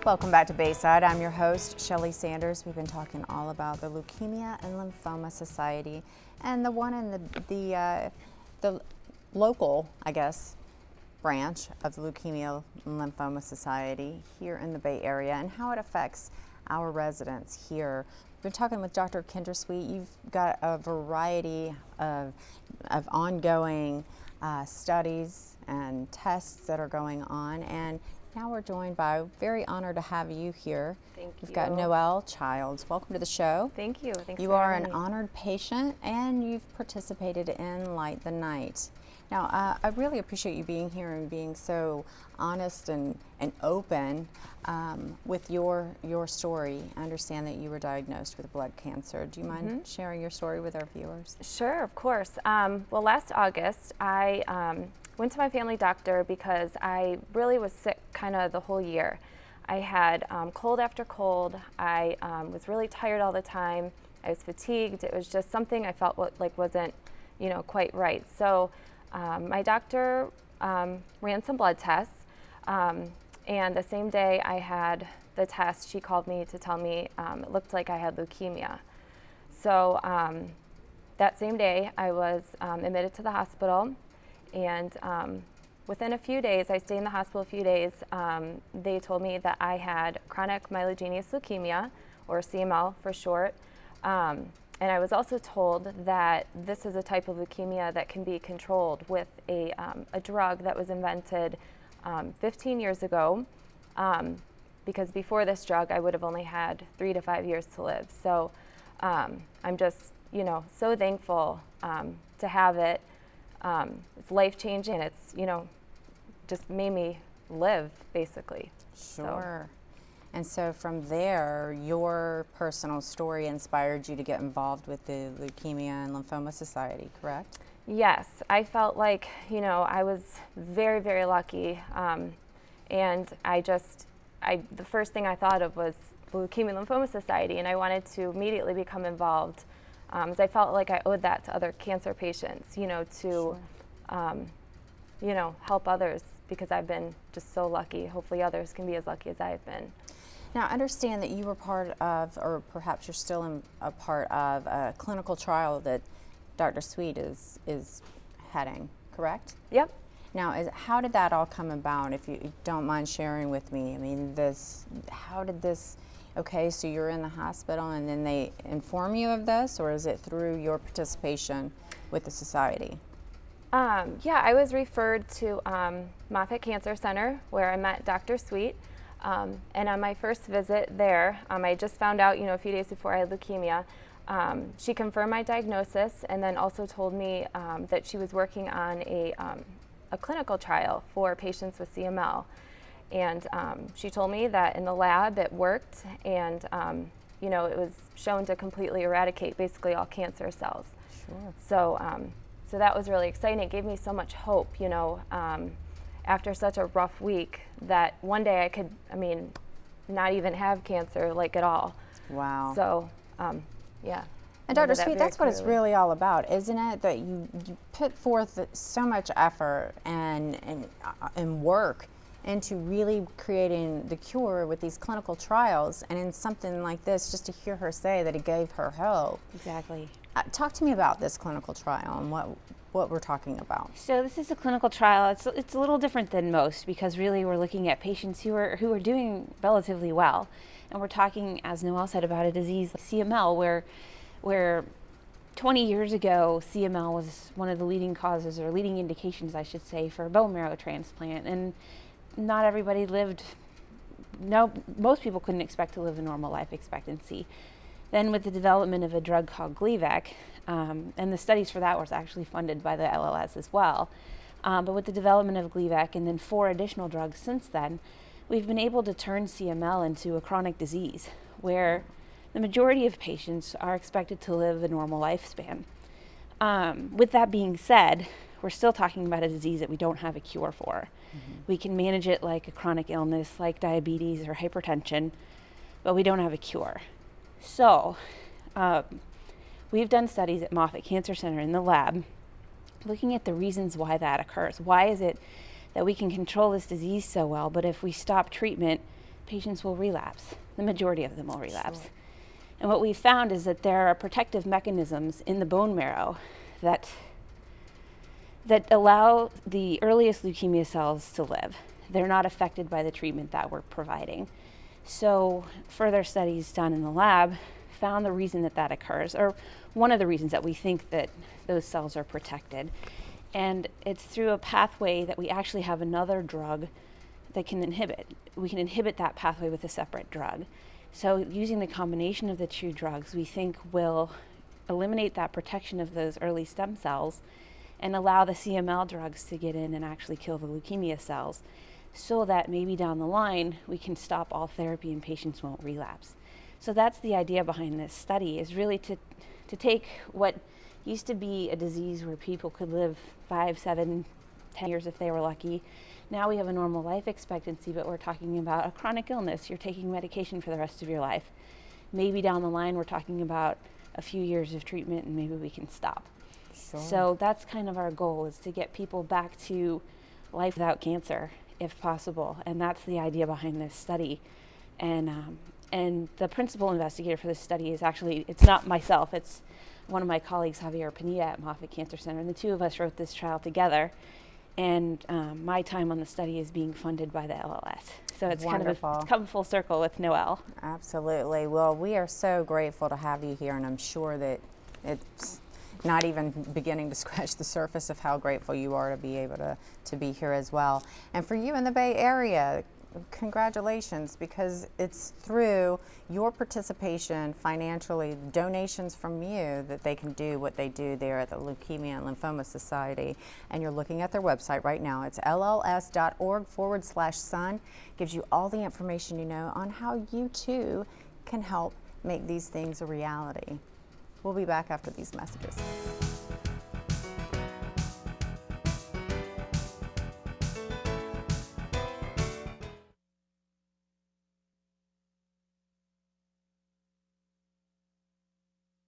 Welcome back to Bayside. I'm your host, Shelley Sanders. We've been talking all about the Leukemia and Lymphoma Society and the one in the local, I guess, branch of the Leukemia and Lymphoma Society here in the Bay Area and how it affects our residents here. We've been talking with Dr. Kendra Sweet. You've got a variety of ongoing studies and tests that are going on, and now we're joined by, very honored to have you here. Thank you. We've got Noelle Childs. Welcome to the show. Thank you. Thanks you for are having an me. honored patient and you've participated in Light the Night. Now, I really appreciate you being here and being so honest and open with your story. I understand that you were diagnosed with blood cancer. Do you mind sharing your story with our viewers? Sure, of course. Well, last August, I went to my family doctor because I really was sick kind of the whole year. I had cold after cold. I was really tired all the time. I was fatigued. It was just something I felt like wasn't, quite right. So my doctor ran some blood tests, and the same day I had the test, she called me to tell me it looked like I had leukemia. So that same day, I was admitted to the hospital, and within a few days, I stayed in the hospital a few days, they told me that I had chronic myelogenous leukemia, or CML for short. And I was also told that this is a type of leukemia that can be controlled with a drug that was invented 15 years ago, because before this drug, I would have only had 3 to 5 years to live. So I'm just, so thankful to have it. It's life-changing. It's, just made me live, basically. Sure. And so from there, your personal story inspired you to get involved with the Leukemia and Lymphoma Society, correct? Yes, I felt like, I was very, very lucky. And the first thing I thought of was the Leukemia and Lymphoma Society, and I wanted to immediately become involved, as I felt like I owed that to other cancer patients, to, Sure. Help others, because I've been just so lucky. Hopefully others can be as lucky as I've been. Now, I understand that you were part of, or perhaps you're still a part of, a clinical trial that Dr. Sweet is heading, correct? Yep. Now, how did that all come about, if you don't mind sharing with me? I mean, how did this, okay, so you're in the hospital and then they inform you of this, or is it through your participation with the society? Yeah, I was referred to Moffitt Cancer Center, where I met Dr. Sweet. And on my first visit there, I just found out, a few days before I had leukemia. She confirmed my diagnosis and then also told me that she was working on a clinical trial for patients with CML. And she told me that in the lab it worked, and it was shown to completely eradicate basically all cancer cells. Sure. So that was really exciting. It gave me so much hope, after such a rough week, that one day I could, not even have cancer, at all. Wow. So, yeah. And Dr. Sweet, that's what it's really all about, isn't it? That you put forth so much effort and work into really creating the cure with these clinical trials, and in something like this, just to hear her say that it gave her hope. Exactly. Talk to me about this clinical trial and what we're talking about. So this is a clinical trial. It's a little different than most, because really we're looking at patients who are doing relatively well, and we're talking, as Noelle said, about a disease like CML, where 20 years ago CML was one of the leading causes, or leading indications, I should say, for a bone marrow transplant, and not everybody lived. No, most people couldn't expect to live a normal life expectancy. Then with the development of a drug called Gleevec, and the studies for that was actually funded by the LLS as well, but with the development of Gleevec and then 4 additional drugs since then, we've been able to turn CML into a chronic disease where the majority of patients are expected to live a normal lifespan. With that being said, we're still talking about a disease that we don't have a cure for. We can manage it like a chronic illness like diabetes or hypertension, but we don't have a cure. So we've done studies at Moffitt Cancer Center in the lab looking at the reasons why that occurs. Why is it that we can control this disease so well, but if we stop treatment, patients will relapse. The majority of them will relapse. Sure. And what we've found is that there are protective mechanisms in the bone marrow that allow the earliest leukemia cells to live. They're not affected by the treatment that we're providing. So further studies done in the lab found the reason that occurs, or one of the reasons that we think that those cells are protected. And it's through a pathway that we actually have another drug that can inhibit. We can inhibit that pathway with a separate drug. So using the combination of the two drugs, we think will eliminate that protection of those early stem cells and allow the CML drugs to get in and actually kill the leukemia cells, so that maybe down the line we can stop all therapy and patients won't relapse. So that's the idea behind this study, is really to take what used to be a disease where people could live 5, 7, 10 years if they were lucky. Now we have a normal life expectancy, but we're talking about a chronic illness. You're taking medication for the rest of your life. Maybe down the line we're talking about a few years of treatment and maybe we can stop. Sure. So that's kind of our goal, is to get people back to life without cancer, if possible. And that's the idea behind this study. And the principal investigator for this study is actually, it's not myself, it's one of my colleagues, Javier Pinilla at Moffitt Cancer Center. And the two of us wrote this trial together. And my time on the study is being funded by the LLS. So it's Wonderful. it's come full circle with Noel. Absolutely. Well, we are so grateful to have you here, and I'm sure that it's not even beginning to scratch the surface of how grateful you are to be able to be here as well. And for you in the Bay Area, congratulations, because it's through your participation financially, donations from you, that they can do what they do there at the Leukemia and Lymphoma Society. And you're looking at their website right now. It's lls.org/sun. Gives you all the information you know on how you too can help make these things a reality. We'll be back after these messages.